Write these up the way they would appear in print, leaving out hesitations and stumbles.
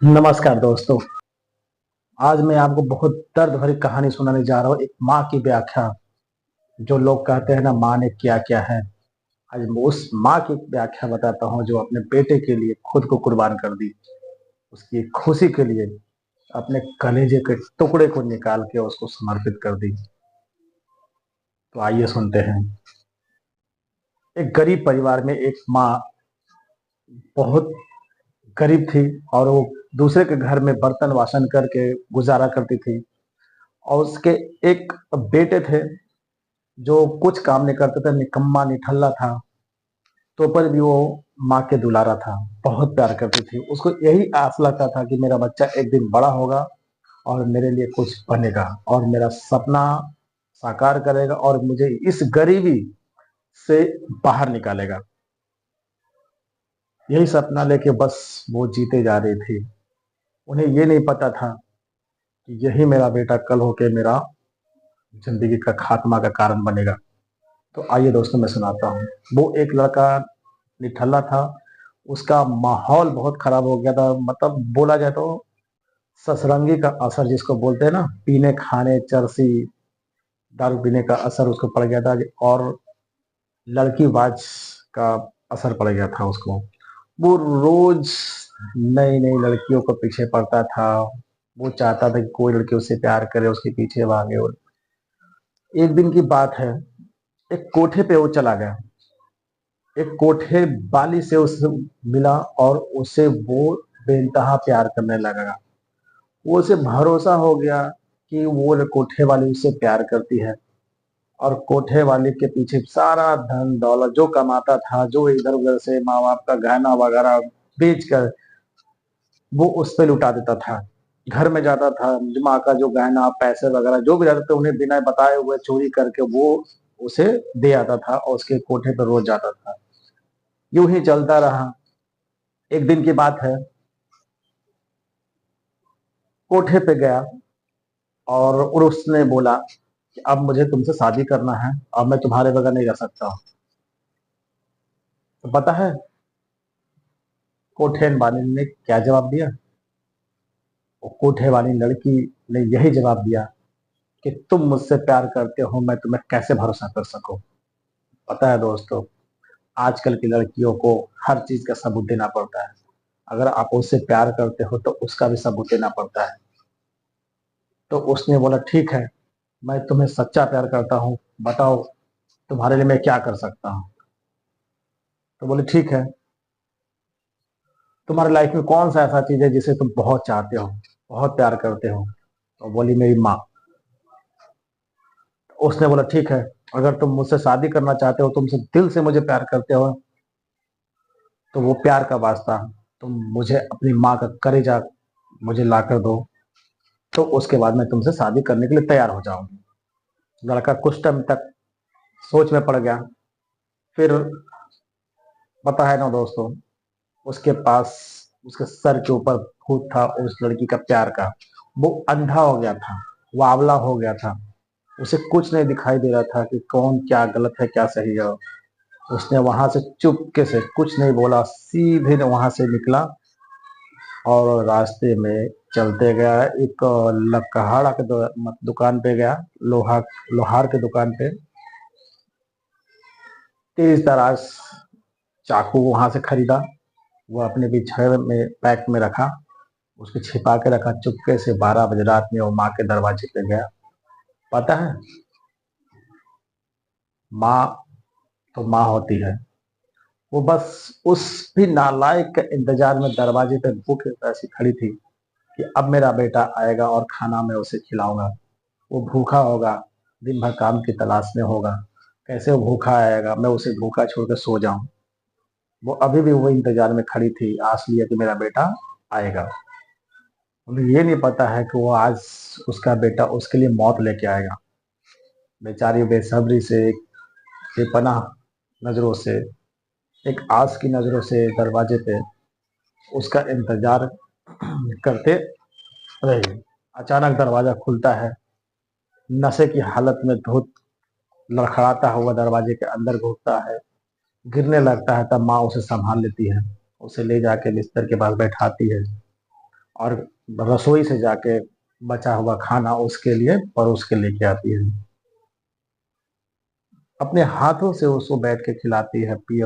नमस्कार दोस्तों। आज मैं आपको बहुत दर्द भरी कहानी सुनाने जा रहा हूँ। एक माँ की व्याख्या। जो लोग कहते हैं ना, माँ ने क्या क्या है। आज मैं उस माँ की व्याख्या बताता हूँ जो अपने बेटे के लिए खुद को कुर्बान कर दी। उसकी खुशी के लिए अपने कलेजे के टुकड़े को निकाल के उसको समर्पित कर दी। तो आइए सुनते हैं। एक गरीब परिवार में एक माँ बहुत गरीब थी और वो दूसरे के घर में बर्तन वासन करके गुजारा करती थी। और उसके एक बेटे थे जो कुछ काम नहीं करता था, निकम्मा निठल्ला था। तो पर भी वो माँ के दुलारा था, बहुत प्यार करती थी। उसको यही आस लगता था कि मेरा बच्चा एक दिन बड़ा होगा और मेरे लिए कुछ बनेगा और मेरा सपना साकार करेगा और मुझे इस गरीबी से बाहर निकालेगा। यही सपना लेके बस वो जीते जा रही थी। उन्हें ये नहीं पता था कि यही मेरा बेटा कल होके मेरा जिंदगी का खात्मा का कारण बनेगा। तो आइए दोस्तों, मैं सुनाता हूँ। वो एक लड़का निठल्ला था। उसका माहौल बहुत खराब हो गया था। मतलब बोला जाए तो ससरंगी का असर जिसको बोलते हैं ना, पीने खाने चरसी दारू पीने का असर उसको पड़ गया था। और लड़कीबाज का असर पड़ गया था उसको। वो रोज नई नई लड़कियों को पीछे पड़ता था। वो चाहता था कि कोई लड़की उससे प्यार करे, उसके पीछे भागे। और एक दिन की बात है, एक कोठे पे वो चला गया। एक कोठे वाली से उसे मिला और उसे वो बेइंतहा प्यार करने लगा। वो उसे भरोसा हो गया कि वो कोठे वाली उससे प्यार करती है। और कोठे वाली के पीछे सारा धन दौलत जो कमाता था, जो इधर उधर से माँ बाप का गहना वगैरह बेच कर वो उस पर लुटा देता था। घर में जाता था, माँ का जो गहना पैसे वगैरह जो भी रहते थे उन्हें बिना बताए हुए चोरी करके वो उसे दे आता था और उसके कोठे पर रोज जाता था। यूं ही चलता रहा। एक दिन की बात है, कोठे पे गया और उसने बोला कि अब मुझे तुमसे शादी करना है, अब मैं तुम्हारे बगैर नहीं रह सकता। तो पता है कोठे वाली ने क्या जवाब दिया? वो कोठे वाली लड़की ने यही जवाब दिया कि तुम मुझसे प्यार करते हो, मैं तुम्हें कैसे भरोसा कर सकूं। पता है दोस्तों, आजकल की लड़कियों को हर चीज का सबूत देना पड़ता है। अगर आप उससे प्यार करते हो तो उसका भी सबूत देना पड़ता है। तो उसने बोला ठीक है, मैं तुम्हें सच्चा प्यार करता हूँ, बताओ तुम्हारे लिए मैं क्या कर सकता हूँ। तो बोले ठीक है, तुम्हारी लाइफ में कौन सा ऐसा चीज है जिसे तुम बहुत चाहते हो, बहुत प्यार करते हो। तो बोली मेरी माँ। उसने बोला ठीक है, अगर तुम मुझसे शादी करना चाहते हो, तुमसे दिल से मुझे प्यार करते हो, तो वो प्यार का वास्ता तुम मुझे अपनी माँ का कलेजा मुझे ला कर दो, तो उसके बाद मैं तुमसे शादी करने के लिए तैयार हो जाऊंगी। लड़का कुछ टाइम तक सोच में पड़ गया। फिर पता है ना दोस्तों, उसके पास उसके सर के ऊपर भूत था उस लड़की का प्यार का। वो अंधा हो गया था, वावला हो गया था। उसे कुछ नहीं दिखाई दे रहा था कि कौन क्या गलत है क्या सही है। उसने वहां से चुपके से कुछ नहीं बोला, सीधे वहां से निकला और रास्ते में चलते गया। एक लकहाड़ा के दुकान पे गया, लोहार के दुकान पे। तेज तराश चाकू वहां से खरीदा। वो अपने पीछे में पैक में रखा, उसको छिपा के रखा। चुपके से 12 बजे रात में वो माँ के दरवाजे पे गया। पता है, माँ तो माँ होती है। वो बस उस भी नालायक के इंतजार में दरवाजे पे भूख ऐसी खड़ी थी कि अब मेरा बेटा आएगा और खाना मैं उसे खिलाऊंगा। वो भूखा होगा, दिन भर काम की तलाश में होगा, कैसे वो भूखा आएगा, मैं उसे भूखा छोड़ के सो जाऊं। वो अभी भी वो इंतजार में खड़ी थी, आस लिया कि मेरा बेटा आएगा। उन्हें ये नहीं पता है कि वो आज उसका बेटा उसके लिए मौत लेके आएगा। बेचारी बेसब्री से, एक बेपनाह नजरों से, एक आस की नजरों से दरवाजे पे उसका इंतजार करते रही। अचानक दरवाजा खुलता है। नशे की हालत में धूत लड़खड़ाता हुआ दरवाजे के अंदर घुसता है, गिरने लगता है। तब माँ उसे संभाल लेती है, उसे ले जाके बिस्तर के पास बैठाती है और रसोई से जाके बचा हुआ खाना उसके लिए परोस के लेके आती है, अपने हाथों से उसको बैठ के खिलाती है, पिए।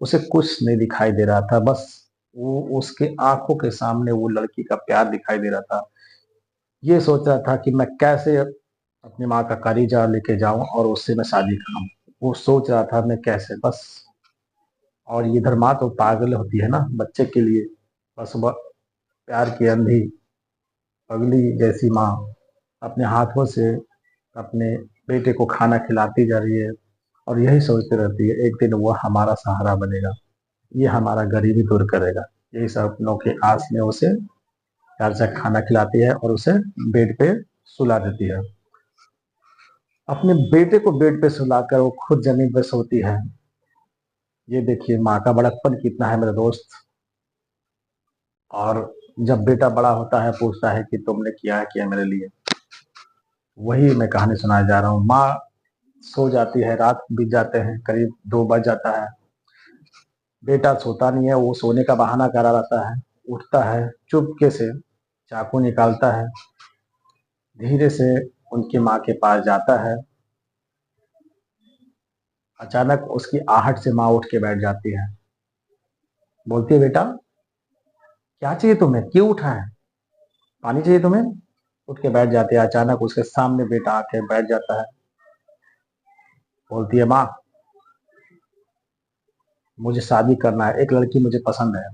उसे कुछ नहीं दिखाई दे रहा था, बस वो उसके आंखों के सामने वो लड़की का प्यार दिखाई दे रहा था। ये सोच रहा था कि मैं कैसे अपनी माँ का कलीजा लेके जाऊं और उससे मैं शादी कराऊं। वो सोच रहा था मैं कैसे, बस। और इधर माँ तो पागल होती है ना बच्चे के लिए, बस वह प्यार की अंधी पगली जैसी माँ अपने हाथों से अपने बेटे को खाना खिलाती जा रही है और यही सोचती रहती है एक दिन वह हमारा सहारा बनेगा, ये हमारा गरीबी दूर करेगा। यही सपनों के आस में उसे प्यार से खाना खिलाती है और उसे बेड पे सुला देती है। अपने बेटे को बेड पे सुलाकर वो खुद जमीन पे सोती है। ये देखिए माँ का बड़कपन कितना है मेरे दोस्त। और जब बेटा बड़ा होता है पूछता है कि तुमने किया मेरे लिए, वही मैं कहानी सुनाने जा रहा हूँ। माँ सो जाती है, रात बीत जाते हैं, करीब 2 बज जाता है। बेटा सोता नहीं है, वो सोने का बहाना करा रहता है। उठता है चुपके से, चाकू निकालता है, धीरे से उनकी माँ के पास जाता है। अचानक उसकी आहट से माँ उठ के बैठ जाती है, बोलती है बेटा क्या चाहिए तुम्हें, क्यों उठा है, पानी चाहिए तुम्हें। उठ के बैठ जाती है। अचानक उसके सामने बेटा आके बैठ जाता है, बोलती है माँ मुझे शादी करना है, एक लड़की मुझे पसंद है।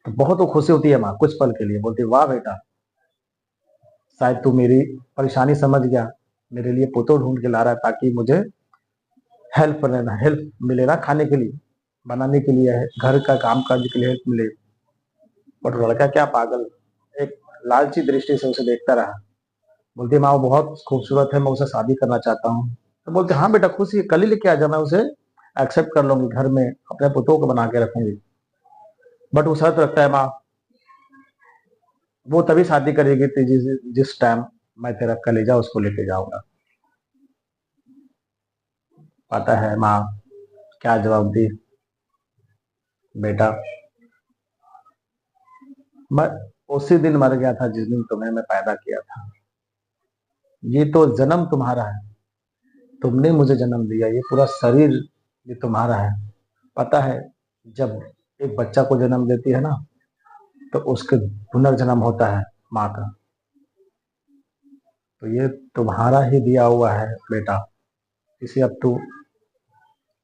तो बहुत वो खुशी होती है माँ कुछ पल के लिए, बोलती है वाह बेटा, शायद तू मेरी परेशानी समझ गया, मेरे लिए पुतोह ढूंढ के ला रहा है ताकि मुझे हेल्प मिले ना, खाने के लिए, बनाने के लिए, घर का काम करने के लिए हेल्प मिले। बट लड़का क्या पागल, एक लालची दृष्टि से उसे देखता रहा। बोलती माँ वो बहुत खूबसूरत है, मैं उसे शादी करना चाहता हूँ। तो बोलते हाँ बेटा खुशी है, कल ही लेके आ जा, मैं उसे एक्सेप्ट कर लूंगी, घर में अपने पुतों को बना के रखूंगी। बट वो शर्त रखता है माँ, वो तभी शादी करेगी जिस टाइम मैं तेरा कलेजा उसको लेके जाऊंगा। पता है माँ क्या जवाब दी, बेटा मैं उसी दिन मर गया था जिस दिन तुम्हें मैं पैदा किया था। ये तो जन्म तुम्हारा है, तुमने मुझे जन्म दिया, ये पूरा शरीर ये तुम्हारा है। पता है जब एक बच्चा को जन्म देती है ना तो उसके पुनर्जन्म होता है माँ का। तो ये तुम्हारा ही दिया हुआ है बेटा, इसे अब तू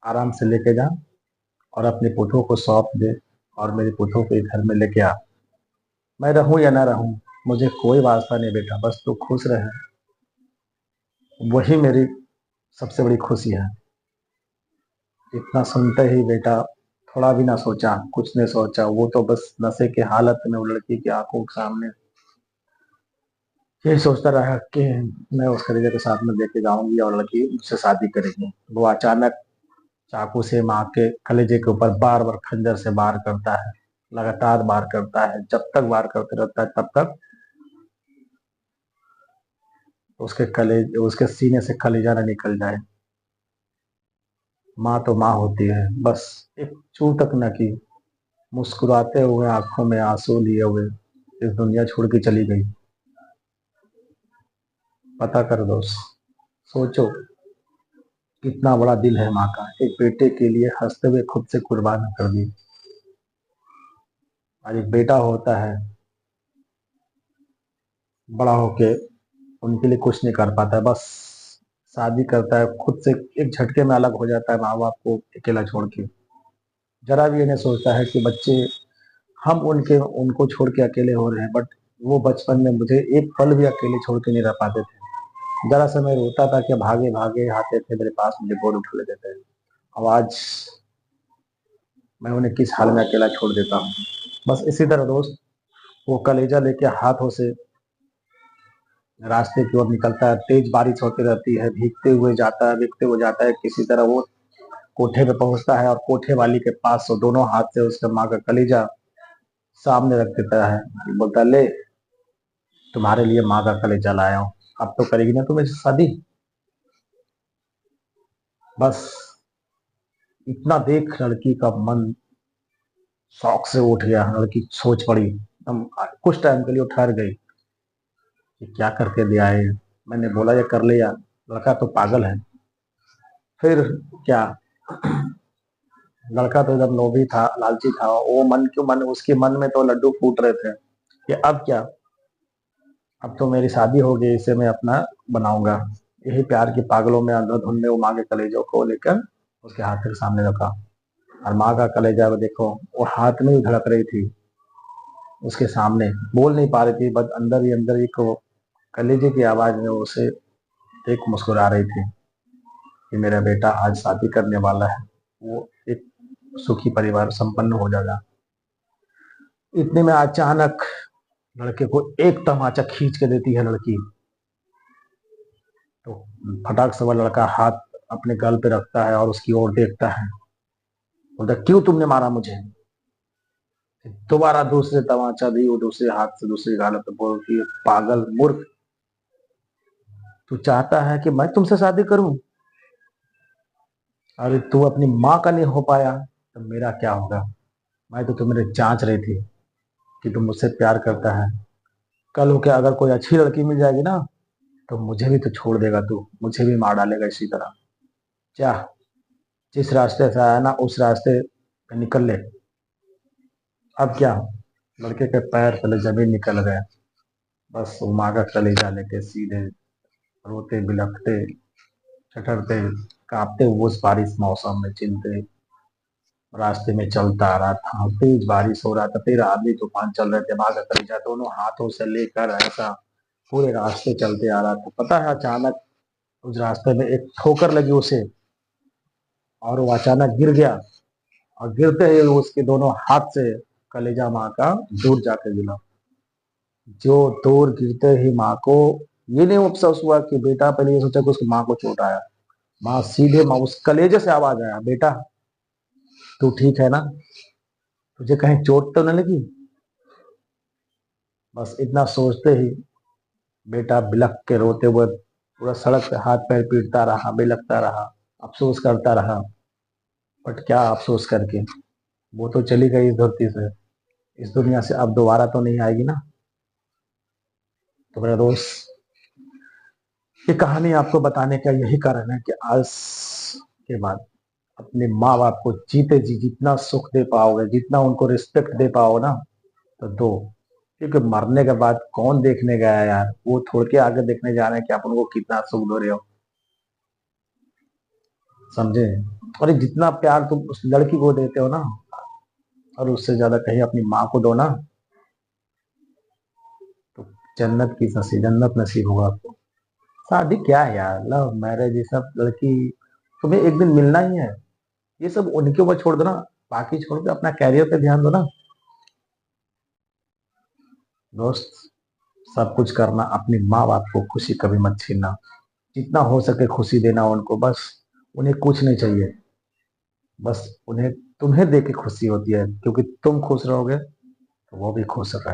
आराम से लेके जा और अपने पुतों को सौंप दे और मेरे पुतों को घर में लेके आ। मैं रहूं या ना रहूं मुझे कोई वास्ता नहीं बेटा, बस तू खुश रहे, वही मेरी सबसे बड़ी खुशी है। इतना सुनते ही बेटा थोड़ा भी ना सोचा, कुछ नहीं सोचा, वो तो बस नशे के हालत में वो लड़की की आंखों के सामने यही सोचता रहा कि मैं उस कलेजे के साथ में लेके जाऊंगी और लड़की मुझसे शादी करेगी। वो अचानक चाकू से माँ के कलेजे के ऊपर बार बार खंजर से वार करता है, लगातार वार करता है, जब तक वार करते रहता है तब तक उसके सीने से कलेजा न निकल जाए। माँ तो माँ होती है, बस एक चू तक न की, मुस्कुराते हुए आंखों में आंसू लिए हुए इस दुनिया छोड़ के चली गई। पता कर दोस्त, सोचो कितना बड़ा दिल है माँ का, एक बेटे के लिए हंसते हुए खुद से कुर्बान कर दी। और एक बेटा होता है बड़ा होके उनके लिए कुछ नहीं कर पाता है, बस शादी करता है, खुद से एक झटके में अलग हो जाता है माँ बाप को अकेला छोड़ के। जरा भी ये नहीं सोचता है कि बच्चे हम उनके उनको छोड़ के अकेले हो रहे हैं, बट वो बचपन में मुझे एक पल भी अकेले छोड़ के नहीं रह पाते थे। जरा सा मैं रोता था कि भागे भागे आते थे मेरे पास, मुझे गोद उठा लेते थे। अब आज मैं उन्हें किस हाल में अकेला छोड़ देता हूँ। बस इसी तरह दोस्त वो कलेजा लेके हाथों से रास्ते की ओर निकलता है, तेज बारिश होती रहती है, भीगते हुए जाता है, किसी तरह वो कोठे पे पहुंचता है और कोठे वाली के पास वो दोनों हाथ से उसके माँ का कलेजा सामने रख देता है, बोलता है ले तुम्हारे लिए माँ का कलेजा लाया हूँ, अब तो करेगी ना तुम्हें शादी। बस इतना देख लड़की का मन शौक से उठ गया, लड़की सोच पड़ी एकदम कुछ टाइम के लिए वो ठहर गई कि क्या करके दिया है। मैंने बोला ये कर लिया, लड़का तो पागल है। फिर क्या, लड़का तो एकदम लोभी था, लालची था। वो मन क्यों, मन उसके मन में तो लड्डू फूट रहे थे कि अब क्या, अब तो मेरी शादी हो गई, इसे मैं अपना बनाऊंगा। यही प्यार की पागलों में अंधाधुन में वो माँ के कलेजों को लेकर उसके हाथ के सामने रखा। और माँ का कलेजा वो देखो, वो हाथ में ही धड़क रही थी उसके सामने, बोल नहीं पा रही थी, बस अंदर ही अंदर एक वो कलेजे की आवाज में उसे एक मुस्कुरा रही थी कि मेरा बेटा आज शादी करने वाला है, वो एक सुखी परिवार संपन्न हो जाएगा। इतने में अचानक लड़के को एक तमाचा खींच के देती है लड़की। तो फटाक से वह लड़का हाथ अपने गल पे रखता है और उसकी ओर देखता है, बोलता क्यों तुमने मारा मुझे। दोबारा दूसरे तमाचा दी, वो दूसरे हाथ से दूसरी गाल पे बोलती है पागल मूर्ख, तू चाहता है कि मैं तुमसे शादी करूं? अरे तू अपनी माँ का नहीं हो पाया तो मेरा क्या होगा। मैं तो तुम्हें जांच रही थी कि तुम मुझसे प्यार करता है। कल हो के अगर कोई अच्छी लड़की मिल जाएगी ना, तो मुझे भी तो छोड़ देगा तू, मुझे भी मार डालेगा इसी तरह। क्या, जिस रास्ते से आया ना उस रास्ते पे निकल ले। अब क्या, लड़के के पैर तले जमीन निकल गए। बस वो माँ का कलेजा लेके सीधे रोते बिलखते ठठरते कांपते हुए उस बारिश मौसम में चिलते रास्ते में चलता आ रहा था। तेज बारिश हो रहा था, तेज आंधी तूफान चल रहे थे। माँ का कलेजा दोनों हाथों से लेकर ऐसा पूरे रास्ते चलते आ रहा था। पता है अचानक उस रास्ते में एक ठोकर लगी उसे, और वो अचानक गिर गया। और गिरते ही उसके दोनों हाथ से कलेजा माँ का दूर जाके गिरा। जो दूर गिरते ही माँ को ये नहीं अफसोस हुआ कि बेटा, पहले ये सोचा कि उसकी माँ को चोट आया। माँ सीधे माँ उस कलेजे से आवाज आया, बेटा तू ठीक है ना, तुझे कहीं चोट तो नहीं लगी। बस इतना सोचते ही बेटा बिलख के रोते हुए पूरा सड़क पे हाथ पैर पीटता रहा, बिलखता रहा, अफसोस करता रहा। बट क्या अफसोस करके, वो तो चली गई इस धरती से, इस दुनिया से अब दोबारा तो नहीं आएगी ना। तो मेरा दोस्त, ये कहानी आपको बताने का यही कारण है कि आज के बाद अपने माँ बाप को जीते जी जितना सुख दे पाओगे, जितना उनको रिस्पेक्ट दे पाओ ना, तो दो। क्योंकि मरने के बाद कौन देखने गया है यार, वो छोड़ के आगे देखने जा रहे हैं कि आप उनको कितना सुख दे रहे हो। समझे। और ये जितना प्यार तुम उस लड़की को देते हो ना, और उससे ज्यादा कहीं अपनी माँ को दो ना, तो जन्नत नसीब होगा आपको। शादी क्या है यार, लव मैरिज ये सब, लड़की तुम्हें एक दिन मिलना ही है, ये सब उनके ऊपर छोड़ दो ना। बाकी छोड़ के अपना कैरियर पे ध्यान दो ना दोस्त। सब कुछ करना, अपनी माँ बाप को खुशी कभी मत छीनना। जितना हो सके खुशी देना उनको, बस उन्हें कुछ नहीं चाहिए। बस उन्हें तुम्हें देके खुशी होती है, क्योंकि तुम खुश रहोगे तो वो भी खुश रहे।